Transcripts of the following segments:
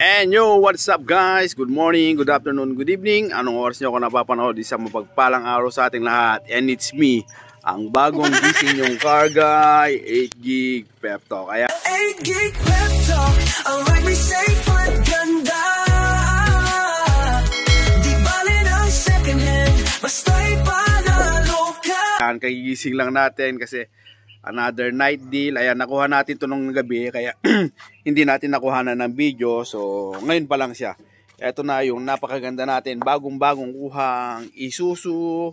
And yo, what's up guys? Good morning, good afternoon, good evening. Anong oras nyo ako napapanood? Isang mapagpalang araw sa ating lahat. And it's me, ang bagong gising yung car guy, 8GB Pep Talk. Kaya 8GB Pep Talk, ang like me safe at ganda. Di bali ng second hand, basta'y panalo ka. Kagigising lang natin kasi another night deal. Ayan, nakuha natin ito nung gabi kaya hindi natin nakuha ng video. So, ngayon pa lang siya. Ito na yung napakaganda natin. Bagong-bagong kuhang Isuzu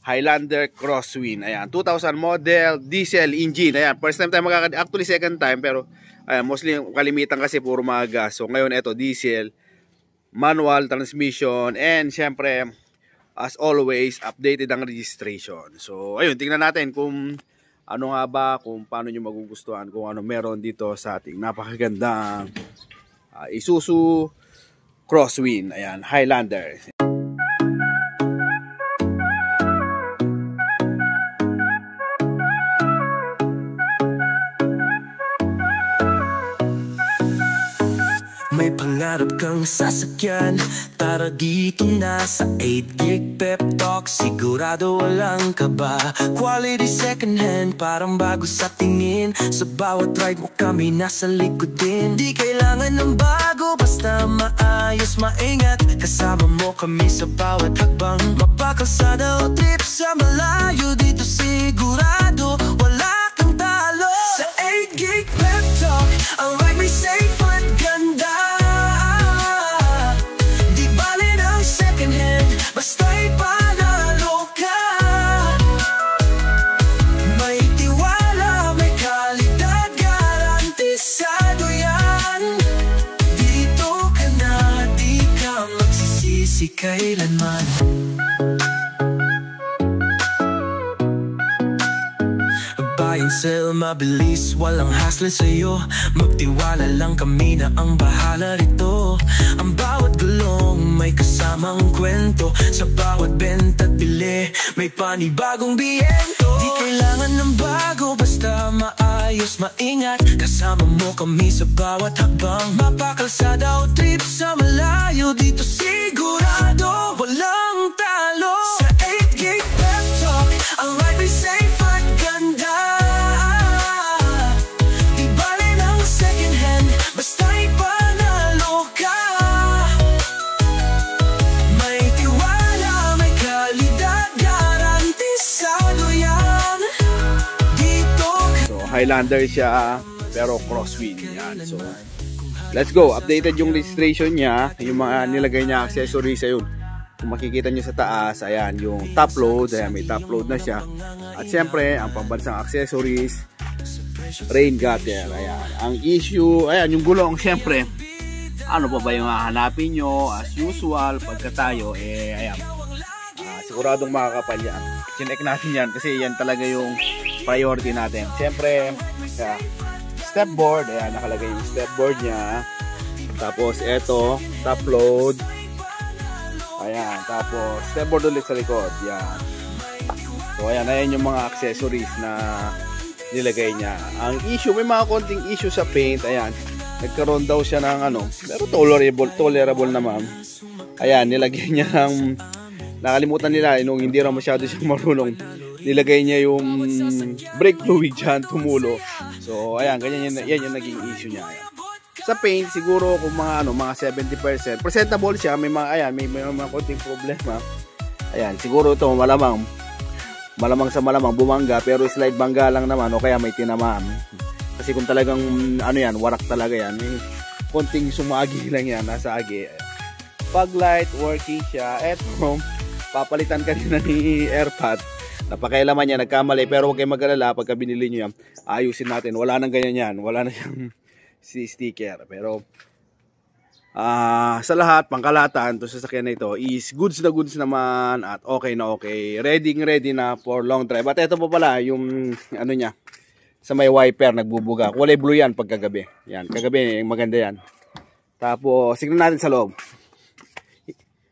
Highlander Crosswind. Ayan, 2000 model, diesel engine. Ayan, first time tayo actually second time. Pero, ayan, mostly kalimitan kasi puro mga gas. So, ngayon ito, diesel, manual transmission, and syempre, as always, updated ang registration. So, ayun, tingnan natin kung ano nga ba, kung paano nyo magugustuhan, kung ano meron dito sa ating napakagandang Isuzu Crosswind. Ayan, Highlander. May pangarap kang sasakyan, tara dito na sa 8GB Pep Talk. Sigurado walang kaba, quality second hand, parang bago sa tingin. Sa bawat ride mo kami nasa likod din. Di kailangan ng bago, basta maayos, maingat. Kasama mo kami sa bawat hakbang. Mapakalsada o trip sa malayo, dito sigurado wala kang talo. Sa 8GB Pep Talk, ang ride may safe at ganda. Basta'y panalo ka. May tiwala, may kalidad, garantisado yan. Dito ka na, di ka magsisisi kailanman. Buy and sell, mabilis, walang hassle sa'yo. Magtiwala lang kami na ang bahala rito. Ang bawat gulong may kasamang kwento. Sa bawat benta at bili, may panibagong biyento. Di kailangan ng bago, basta maayos, maingat. Kasama mo kami sa bawat hakbang. Mapakalsada o trip sa malayo, dito sigurado walang talo. Sa 8GB Pep Talk, ang ride may safe at ganda. Di bali ng second hand, basta'y panalo ka. May tiwala, may kalidad, garantisado yan. Dito ka. So, Highlander siya, pero Crosswind. Yan. So, let's go. Updated yung registration niya, yung mga nilagay niya accessories. Ayun, kung makikita nyo sa taas, ayan, yung top load. Ayan, may top load na siya. At syempre, ang pambansang accessories, rain gutter. Ayan, ang issue, ayan, yung gulong, syempre, ano pa ba yung hahanapin nyo? As usual, pagka tayo, ayan, siguradong makakapal yan. Chinek natin yan kasi yan talaga yung priority natin. Syempre, step board, ayan, nakalagay yung step board nya. Tapos, eto, top load. Ayan, tapos step board ulit sa likod. Yan. So ayan yung mga accessories na nilagay niya. Ang issue, may mga konting issue sa paint. Ayan, nagkaroon daw siya ng ano, pero tolerable naman. Ayan, nilagay niya ng, nakalimutan nila nung hindi raw masyado siya marunong, nilagay niya yung brake fluid dyan, tumulo. So ayan, ganyan yan yung naging issue niya. Ayan. Sa paint siguro kung mga ano, mga 70% presentable siya, may mga ayan, may mga konting problema. Ayan, siguro ito malamang sa malamang bumangga, pero slide bangga lang naman o kaya may tinamaan. Kasi kung talagang ano yan, warak talaga yan. May konting sumagi lang yan, nasa agi. Fog light working siya. Eto, papalitan kanina ni AirPod. Napakailaman niya, nagkamali, pero huwag kayong mag-alala pagka binili niyo yan. Ayusin natin. Wala nang ganyan yan. Wala na siyang si sticker, pero sa lahat, pangkalatan, to sa sasakyan na ito is goods na goods naman at okay na okay, ready na for long drive. At ito pa pala yung ano niya, sa may wiper nagbubuga, kulay blue yan pagkagabi. Yan, kagabi maganda yan. Tapos tignan natin sa loob.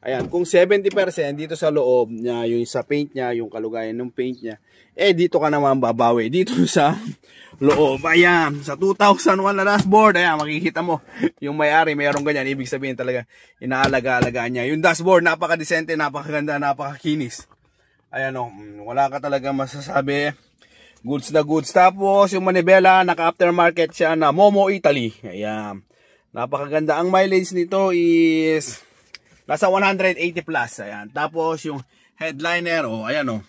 Ayan, kung 70% dito sa loob niya, yung sa paint niya, yung kalugayan ng paint niya, dito ka naman babawi. Dito sa loob, ayan, sa 2001 na dashboard, ayan, makikita mo, yung may-ari, mayroong ganyan, ibig sabihin talaga, inaalaga-alagaan niya. Yung dashboard, napaka-decente, napakaganda, napakakinis. Ayan o, wala ka talaga masasabi. Goods na goods. Tapos, yung manibela, naka-aftermarket siya na Momo Italy. Ayan, napakaganda. Ang mileage nito is nasa 180 plus. Ayan. Tapos yung headliner, ayan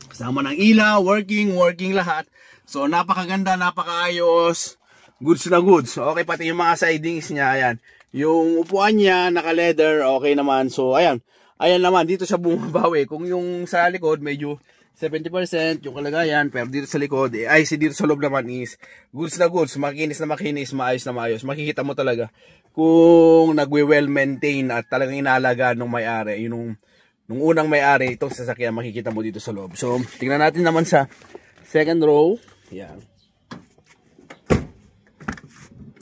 kasama ng ilaw, working lahat. So napakaganda, napakaayos. Goods na goods. Okay, pati yung mga sidings niya, ayan. Yung upuan niya, naka-leather, okay naman. So ayan. Ayan naman, dito siya bumabawi. Kung yung sa likod, medyo 70% yung kalagayan, pero dito sa likod, dito sa loob naman is goods na goods, makinis na makinis, maayos na maayos. Makikita mo talaga kung nagwe-well maintain at talagang inaalagaan ng may-ari. Yung nung unang may-ari, itong sasakyan makikita mo dito sa loob. So, tingnan natin naman sa second row. Ayan.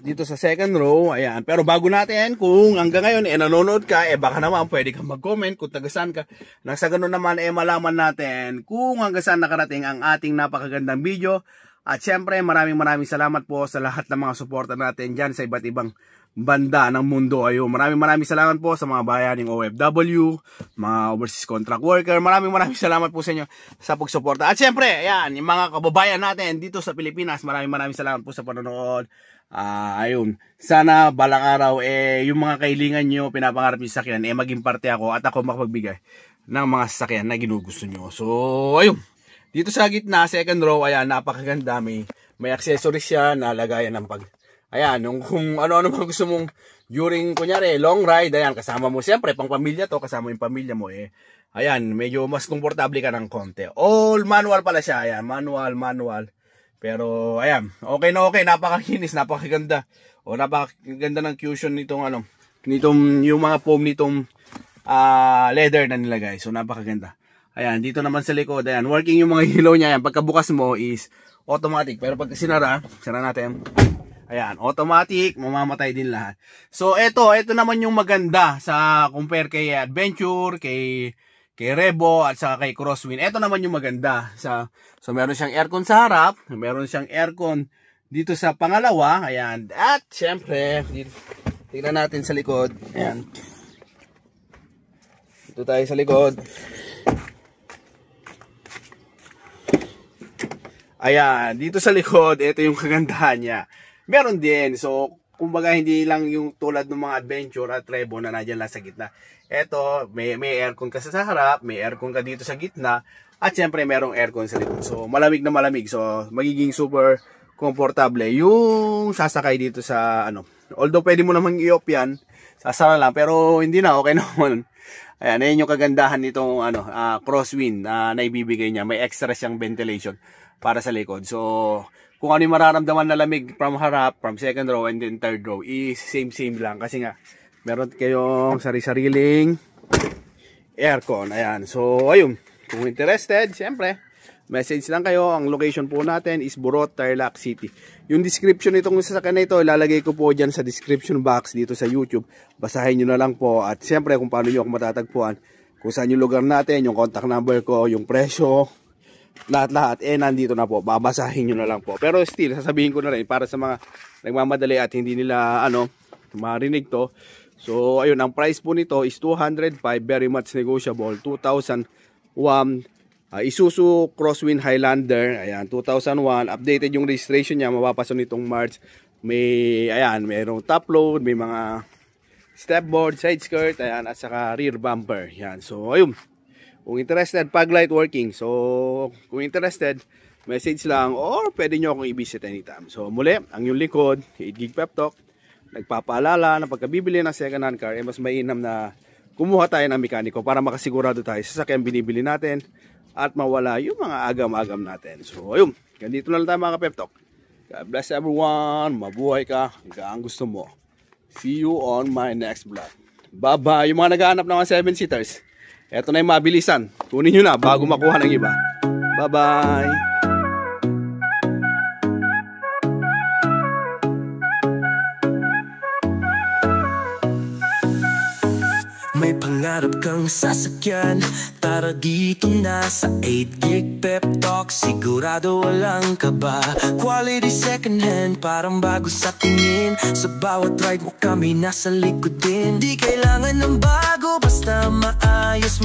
Dito sa second row, ayan. Pero bago natin, kung hanggang ngayon nanonood ka, baka naman pwede kang mag-comment kung taga-saan ka. Nang sa ganun naman, malaman natin kung hanggang saan nakarating ang ating napakagandang video. At syempre, maraming salamat po sa lahat ng mga suporta natin dyan sa iba't ibang banda ng mundo. Ayun, maraming salamat po sa mga bayaning OFW, mga overseas contract worker. Maraming salamat po sa inyo sa pagsuporta. At syempre, ayan, yung mga kababayan natin dito sa Pilipinas, maraming salamat po sa panonood. Ayun, sana balang araw yung mga kailangan nyo, pinapangarap yung sasakyan, maging parte ako at ako makapagbigay ng mga sasakyan na ginugusto nyo. So, ayun, dito sa gitna, second row, ayan, napakaganda, may accessories siya na lagayan ng ayan, kung ano-ano mga gusto mong during, kunyari, long ride, ayan, kasama mo, siyempre, pang pamilya to, kasama yung pamilya mo, ayan, medyo mas komportable ka ng konti. All manual pala siya, ayan, manual. Pero, ayan, okay, napakakinis, napakaganda. Napakaganda ng cushion nitong, yung mga foam nitong leather na nilagay. So, napakaganda. Ayan, dito naman sa likod, ayan, working yung mga ilaw niya, ayan, pagkabukas mo is automatic. Pero pag sara natin, ayan, automatic, mamamatay din lahat. So, ito naman yung maganda sa compare kay Adventure, kay Revo, at saka kay Crosswind. Ito naman yung maganda. So, meron siyang aircon sa harap, meron siyang aircon dito sa pangalawa, ayan. At, syempre, tingnan natin sa likod, ayan. Dito tayo sa likod. Ayan, dito sa likod, ito yung kagandahan niya. Meron din, so, kumbaga hindi lang yung tulad ng mga Adventure at Revo na nandiyan lang sa gitna. Ito, may aircon ka sa harap, may aircon ka dito sa gitna, at syempre merong aircon sa likod. So, malamig na malamig. So, magiging super komportable yung sasakay dito sa, although pwede mo namang i-off yan, sasara lang, pero hindi na, okay naman. Ayan, ayan yung kagandahan nitong, Crosswind na ibibigay niya. May extra siyang ventilation para sa likod. So, kung ano yung mararamdaman na lamig from harap, from second row, and then third row, is same lang. Kasi nga, meron kayong sari-sariling aircon. Ayan. So, ayun. Kung interested, siyempre, message lang kayo. Ang location po natin is Burot, Tarlac City. Yung description nitong sasakyan na ito, ilalagay ko po dyan sa description box dito sa YouTube. Basahin nyo na lang po. At siyempre, kung paano nyo ako matatagpuan, kung saan yung lugar natin, yung contact number ko, yung presyo, lahat, nandito na po. Babasahin nyo na lang po. Pero still, sasabihin ko na rin para sa mga nagmamadali at hindi nila, marinig to. So, ayun, ang price po nito is 205, very much negotiable. 2001, Isuzu Crosswind Highlander, ayan, 2001, updated yung registration niya, mapapasok nitong March. Mayroong top load, may mga stepboard, side skirt, ayan, at saka rear bumper, ayan. So, ayun. Kung interested, pag light working. So, kung interested, message lang or pwede nyo akong i-visit anytime. So, muli, ang yung likod, 8GB Pep Talk, nagpapaalala na pagkabibili ng second hand car, mas mainam na kumuha tayo ng mekaniko para makasigurado tayo sa sakyang binibili natin at mawala yung mga agam-agam natin. So, ayun, ganito na lang tayo mga Pep Talk. God bless everyone, mabuhay ka hanggang gusto mo. See you on my next vlog. Bye-bye. Yung mga naghahanap ng mga 7-seaters, eto na yung mabilisan. Kunin nyo na bago makuha ng iba. Bye-bye. May pangarap kang sasakyan, tara dito na sa 8 Gig Pep Talk. Sigurado walang kaba, quality second hand, parang bago sa tingin. Sa bawat ride mo kami nasa likod din. Di kailangan ng bago, basta maayos,